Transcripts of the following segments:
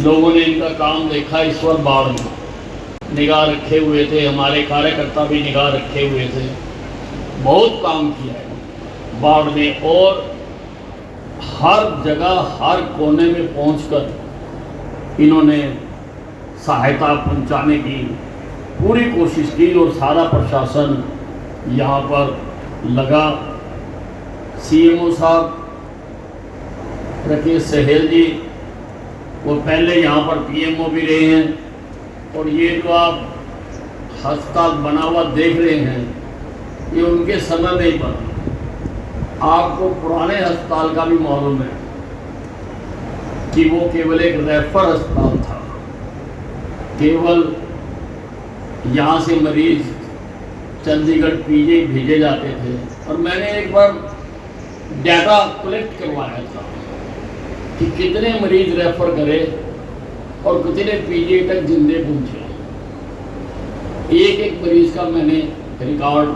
लोगों ने इनका काम देखा। इस बार बाढ़ में निगाह रखे हुए थे, हमारे कार्यकर्ता भी निगाह रखे हुए थे। बहुत काम किया है बाढ़ में, और हर जगह हर कोने में पहुंचकर इन्होंने सहायता पहुंचाने की पूरी कोशिश की और सारा प्रशासन यहाँ पर लगा। सीएमओ साहब राकेश सहेल जी, वो पहले यहाँ पर पीएमओ भी रहे हैं, और ये जो आप अस्पताल बना हुआ देख रहे हैं ये उनके समय में ही बना। आपको पुराने अस्पताल का भी मालूम है कि वो केवल एक रेफर अस्पताल था, केवल यहाँ से मरीज चंडीगढ़ पीजी भेजे जाते थे। और मैंने एक बार डाटा कलेक्ट करवाया था कि कितने मरीज रेफर करे और कितने पीजी तक जिंदे पहुंचे। एक एक मरीज का मैंने रिकॉर्ड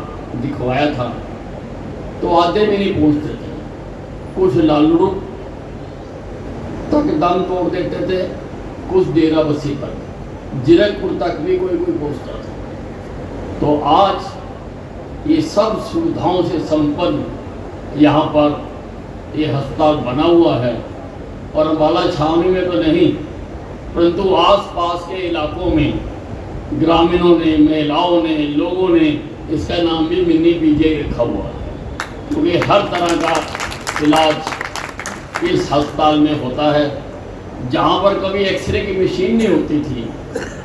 दिखवाया था, तो आधे में नहीं पहुंचते थे। कुछ लालड़ू तक दम तोड़ देते थे, कुछ डेरा बस्सी तक, जीरकपुर तक भी कोई कोई पहुंचता था। तो आज ये सब सुविधाओं से संपन्न यहाँ पर ये अस्पताल बना हुआ है। और अम्बाला छावनी में तो नहीं, परंतु आसपास के इलाकों में ग्रामीणों ने, महिलाओं ने, लोगों ने इसका नाम भी मिनी पीजी रखा हुआ है, क्योंकि हर तरह का इलाज इस अस्पताल में होता है। जहाँ पर कभी एक्सरे की मशीन नहीं होती थी,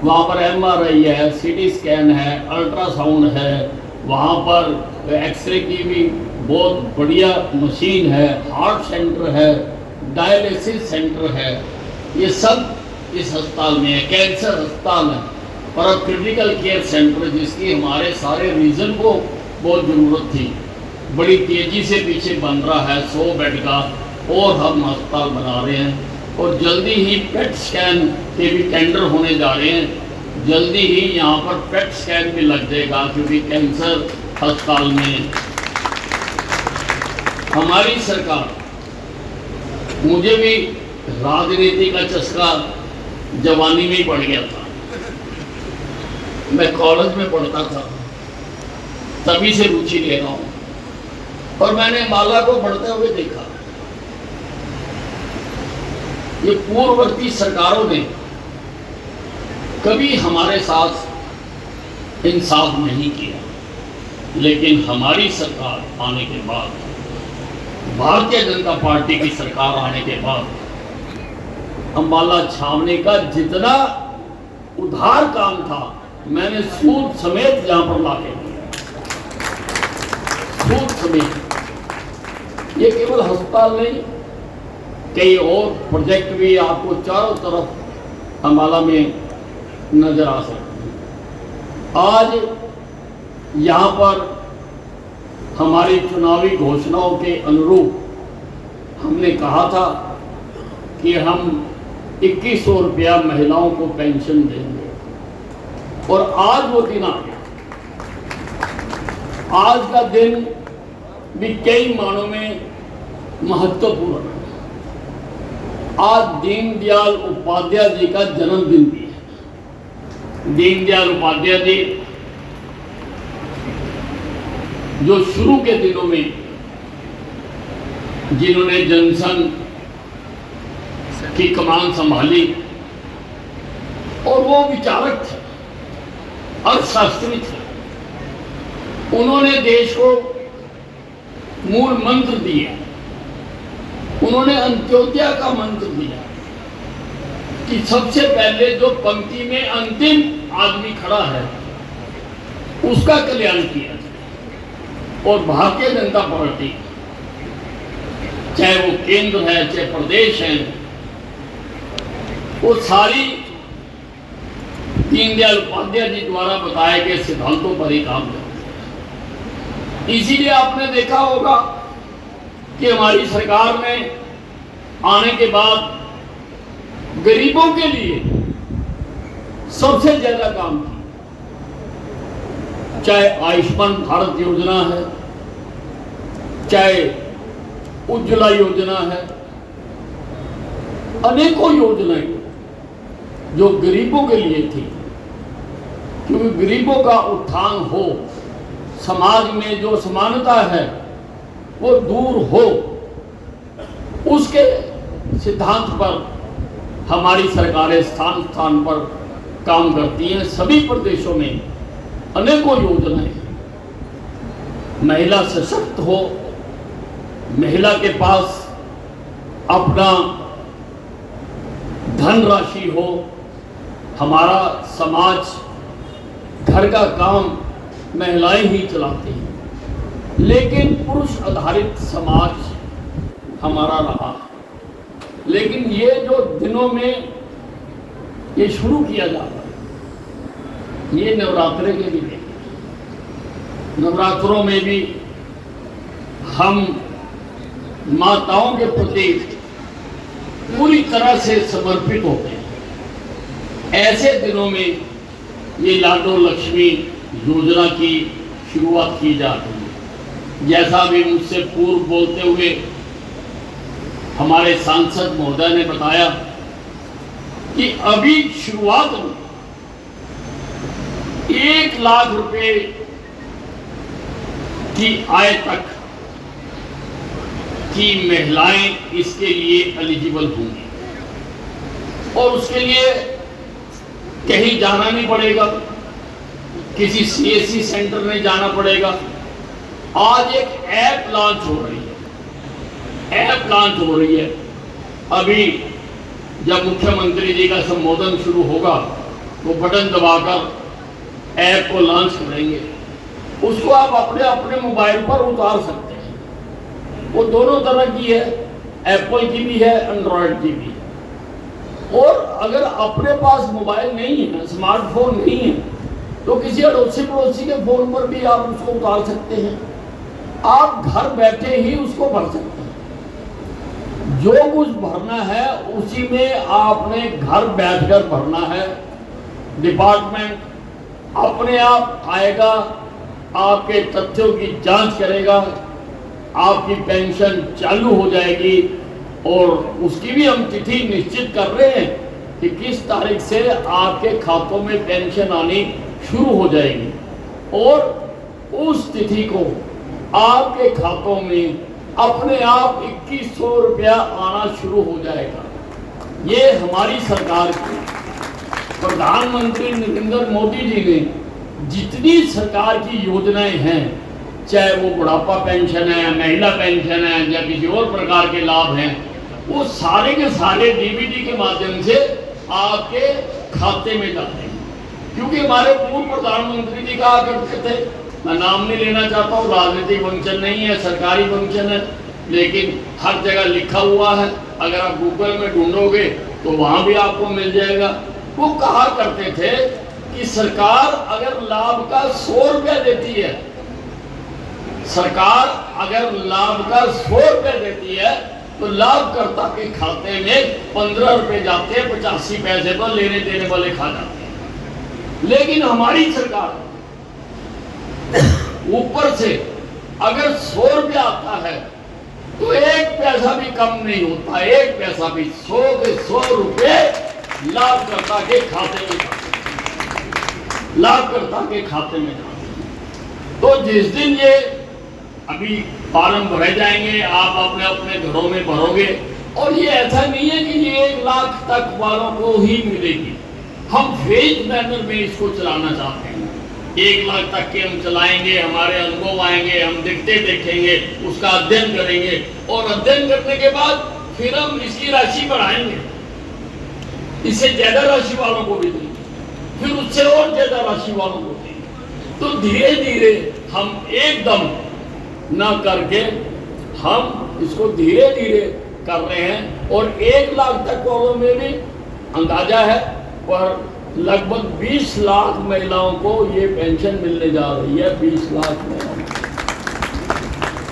वहाँ पर एमआरआई है, सीटी स्कैन है, अल्ट्रासाउंड है, वहाँ पर एक्सरे की भी बहुत बढ़िया मशीन है, हार्ट सेंटर है, डायलिसिस सेंटर है, ये सब इस अस्पताल में है। कैंसर अस्पताल है और अब क्रिटिकल केयर सेंटर, जिसकी हमारे सारे रीजन को बहुत ज़रूरत थी, बड़ी तेज़ी से पीछे बन रहा है 100 बेड का, और हम अस्पताल बना रहे हैं। और जल्दी ही पेट स्कैन के भी टेंडर होने जा रहे हैं। जल्दी ही यहाँ पर पेट स्कैन भी लग जाएगा, क्योंकि कैंसर अस्पताल में हमारी सरकार, मुझे भी राजनीति का चस्का जवानी में ही पड़ गया था। मैं कॉलेज में पढ़ता था, तभी से रुचि ले रहा हूँ, और मैंने अम्बाला को बढ़ते हुए देखा। ये पूर्ववर्ती सरकारों ने कभी हमारे साथ इंसाफ नहीं किया, लेकिन हमारी सरकार आने के बाद, भारतीय जनता पार्टी की सरकार आने के बाद, अम्बाला छावनी का जितना उधार काम था, मैंने सूद समेत जहां पर लाके दिया, सूद समेत। ये केवल अस्पताल नहीं, कई और प्रोजेक्ट भी आपको चारों तरफ अम्बाला में नजर आ सकते हैं। आज यहाँ पर हमारी चुनावी घोषणाओं के अनुरूप हमने कहा था कि हम 2100 रुपया महिलाओं को पेंशन देंगे, और आज वो दिन आ गया। आज का दिन भी कई मानों में महत्वपूर्ण है। आज दीनदयाल उपाध्याय जी का जन्मदिन भी है। दीनदयाल उपाध्याय जी जो शुरू के दिनों में जिन्होंने जनसंघ की कमान संभाली, और वो विचारक थे, अर्थशास्त्री थे। उन्होंने देश को मूल मंत्र दिए, उन्होंने अंत्योदय का मंत्र दिया कि सबसे पहले जो पंक्ति में अंतिम आदमी खड़ा है उसका कल्याण किया जाए। और भारतीय जनता पार्टी, चाहे वो केंद्र है चाहे प्रदेश है, वो सारी दीनदयाल उपाध्याय जी द्वारा बताए गए सिद्धांतों पर ही काम करते हैं। इसीलिए आपने देखा होगा कि हमारी सरकार में आने के बाद गरीबों के लिए सबसे ज्यादा काम किया। चाहे आयुष्मान भारत योजना है, चाहे उज्ज्वला योजना है, अनेकों योजनाएं जो गरीबों के लिए थी, क्योंकि गरीबों का उत्थान हो, समाज में जो समानता है वो दूर हो, उसके सिद्धांत पर हमारी सरकारें स्थान स्थान पर काम करती हैं। सभी प्रदेशों में अनेकों योजनाएं हैं। महिला सशक्त हो, महिला के पास अपना धनराशि हो, हमारा समाज घर का काम महिलाएं ही चलाती हैं, लेकिन पुरुष आधारित समाज हमारा रहा। लेकिन ये जो दिनों में ये शुरू किया जा रहा है, ये नवरात्रे के भी हैं। नवरात्रों में भी हम माताओं के प्रति पूरी तरह से समर्पित होते हैं। ऐसे दिनों में ये लाडो लक्ष्मी योजना की शुरुआत की जा रही है। जैसा भी मुझसे पूर्व बोलते हुए हमारे सांसद महोदय ने बताया कि अभी शुरुआत में 1 लाख रुपए की आय तक की महिलाएं इसके लिए एलिजिबल होंगी, और उसके लिए कहीं जाना नहीं पड़ेगा, किसी सीएससी सेंटर में जाना पड़ेगा। आज एक ऐप लॉन्च हो रही है, अभी जब मुख्यमंत्री जी का संबोधन शुरू होगा वो बटन दबाकर ऐप को लॉन्च करेंगे। उसको आप अपने अपने मोबाइल पर उतार सकते हैं। वो दोनों तरह की है, एप्पल की भी है, एंड्रॉयड की भी है। और अगर अपने पास मोबाइल नहीं है, स्मार्टफोन नहीं है, तो किसी अड़ोसी पड़ोसी के फोन पर भी आप उसको उतार सकते हैं। आप घर बैठे ही उसको भर सकते हैं। जो कुछ भरना है उसी में आपने घर बैठकर भरना है। डिपार्टमेंट अपने आप आएगा, आपके तथ्यों की जांच करेगा, आपकी पेंशन चालू हो जाएगी। और उसकी भी हम तिथि निश्चित कर रहे हैं कि किस तारीख से आपके खातों में पेंशन आनी शुरू हो जाएगी, और उस तिथि को आपके खातों में अपने आप 2100 रुपया आना शुरू हो जाएगा। ये हमारी सरकार की प्रधानमंत्री नरेंद्र मोदी जी ने जितनी सरकार की योजनाएं हैं, चाहे वो बुढ़ापा पेंशन है, महिला पेंशन है, या किसी और प्रकार के लाभ हैं, वो सारे के सारे डीबीटी के माध्यम से आपके खाते में जाते हैं। क्योंकि हमारे पूर्व प्रधानमंत्री जी कहा करते थे, मैं नाम नहीं लेना चाहता हूँ, राजनीतिक फंक्शन नहीं है, सरकारी फंक्शन है, लेकिन हर जगह लिखा हुआ है, अगर आप गूगल में ढूंढोगे तो वहां भी आपको मिल जाएगा। वो कहा करते थे कि सरकार अगर लाभ का 100 रुपया देती है, सरकार अगर लाभ का 100 रुपया देती है, तो लाभकर्ता के खाते में 15 रुपए जाते हैं, 85 पैसे पर लेने देने वाले खा जाते हैं। लेकिन हमारी सरकार ऊपर से अगर 100 रुपया आता है तो 1 पैसा भी कम नहीं होता, 1 पैसा भी, 100 के 100 रुपए लाभकर्ता के खाते में जाते, लाभकर्ता के खाते में जाते। तो जिस दिन ये अभी फॉर्म भरे जाएंगे, आप अपने अपने घरों में भरोगे, और ये ऐसा नहीं है कि ये 1 लाख तक वालों को ही मिलेगी। हम फेज मैनर में इसको चलाना चाहते हैं। 1 लाख तक के हम चलाएंगे, हमारे अनुभव आएंगे, हम देखते देखेंगे, उसका अध्ययन करेंगे, और अध्ययन करने के बाद फिर हम इसकी राशि बढ़ाएंगे, इससे ज्यादा राशि वालों को भी देंगे, फिर उससे और ज्यादा राशि वालों को देंगे। तो धीरे धीरे हम एकदम ना करके हम इसको धीरे धीरे कर रहे हैं। और 1 लाख तक वालों में भी अंदाजा है, पर लगभग 20 लाख महिलाओं को ये पेंशन मिलने जा रही है। 20 लाख महिलाओं,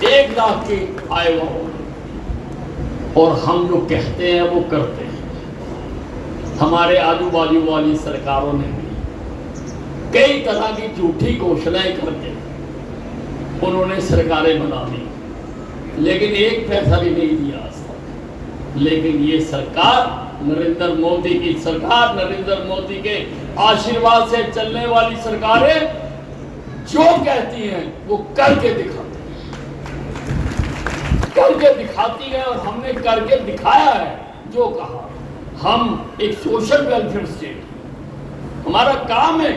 1 लाख की आय वालों, और हम जो कहते हैं वो करते हैं। हमारे आजू बाजू वाली सरकारों ने भी कई तरह की झूठी घोषणाएं करके उन्होंने सरकारें बना दी, लेकिन 1 पैसा भी नहीं दिया आज तक। लेकिन ये सरकार नरेंद्र मोदी की सरकार, नरेंद्र मोदी के आशीर्वाद से चलने वाली सरकारें जो कहती हैं वो करके दिखाती हैं, करके दिखाती है। और हमने करके दिखाया है जो कहा। हम एक सोशल वेलफेयर स्टेट, हमारा काम है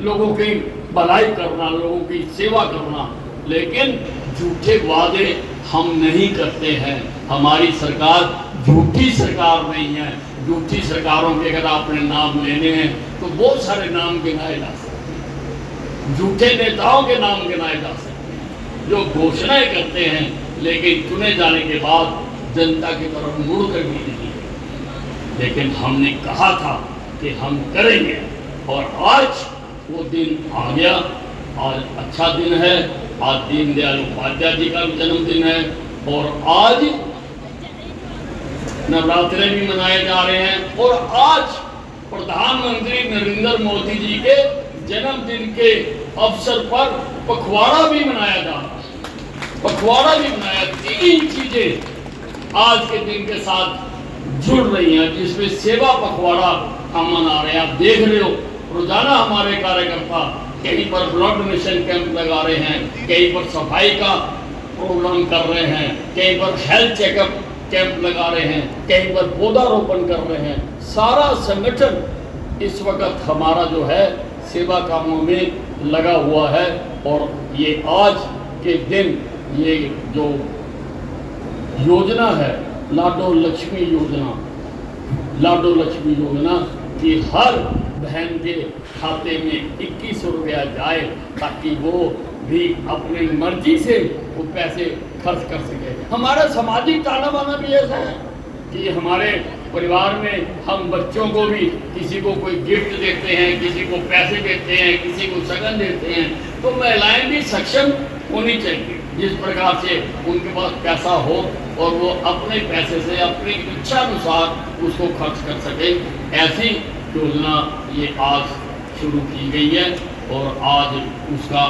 लोगों की भलाई करना, लोगों की सेवा करना, लेकिन झूठे वादे हम नहीं करते हैं। हमारी सरकार झूठी सरकार नहीं है। झूठी सरकारों के अगर आपने नाम लेने हैं तो बहुत सारे नाम गिनाए जा सकते हैं, झूठे नेताओं के नाम गिनाए जा सकते हैं जो घोषणाएं करते हैं लेकिन चुने जाने के बाद जनता की तरफ मुड़कर भी नहीं। लेकिन हमने कहा था कि हम करेंगे और आज वो दिन आ गया। आज अच्छा दिन है, आज दीनदयाल उपाध्याय जी का जन्मदिन है और आज नवरात्रे भी मनाए जा रहे हैं और आज प्रधानमंत्री नरेंद्र मोदी जी के जन्मदिन के अवसर पर पखवाड़ा भी मनाया जा रहा है। पखवाड़ा भी मनाया, तीन चीजें आज के दिन के साथ जुड़ रही हैं जिसमें सेवा पखवाड़ा हम मना रहे हैं। आप देख रहे हो रोजाना हमारे कार्यकर्ता कहीं पर ब्लड डोनेशन कैंप लगा रहे हैं, कहीं पर सफाई का प्रोग्राम कर रहे हैं, कहीं पर हेल्थ चेकअप कैंप लगा रहे हैं, कहीं पर पौधारोपण कर रहे हैं। सारा संगठन इस वक्त हमारा जो है सेवा कामों में लगा हुआ है। और ये आज के दिन ये जो योजना है लाडो लक्ष्मी योजना, लाडो लक्ष्मी योजना कि हर बहन के खाते में 2100 रुपया जाए ताकि वो भी अपनी मर्जी से वो पैसे खर्च कर सके। हमारा सामाजिक ताना बाना भी ऐसा है कि हमारे परिवार में हम बच्चों को भी किसी को कोई गिफ्ट देते हैं, किसी को पैसे देते हैं, किसी को शगन देते हैं, तो महिलाएं भी सक्षम होनी चाहिए जिस प्रकार से उनके पास पैसा हो और वो अपने पैसे से अपनी इच्छा अनुसार उसको खर्च कर सके। ऐसी योजना ये आज शुरू की गई है और आज उसका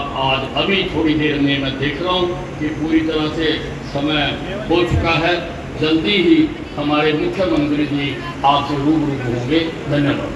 अभी थोड़ी देर में मैं देख रहा हूँ कि पूरी तरह से समय हो चुका है। जल्दी ही हमारे मुख्यमंत्री जी आपसे रूबरू होंगे। धन्यवाद।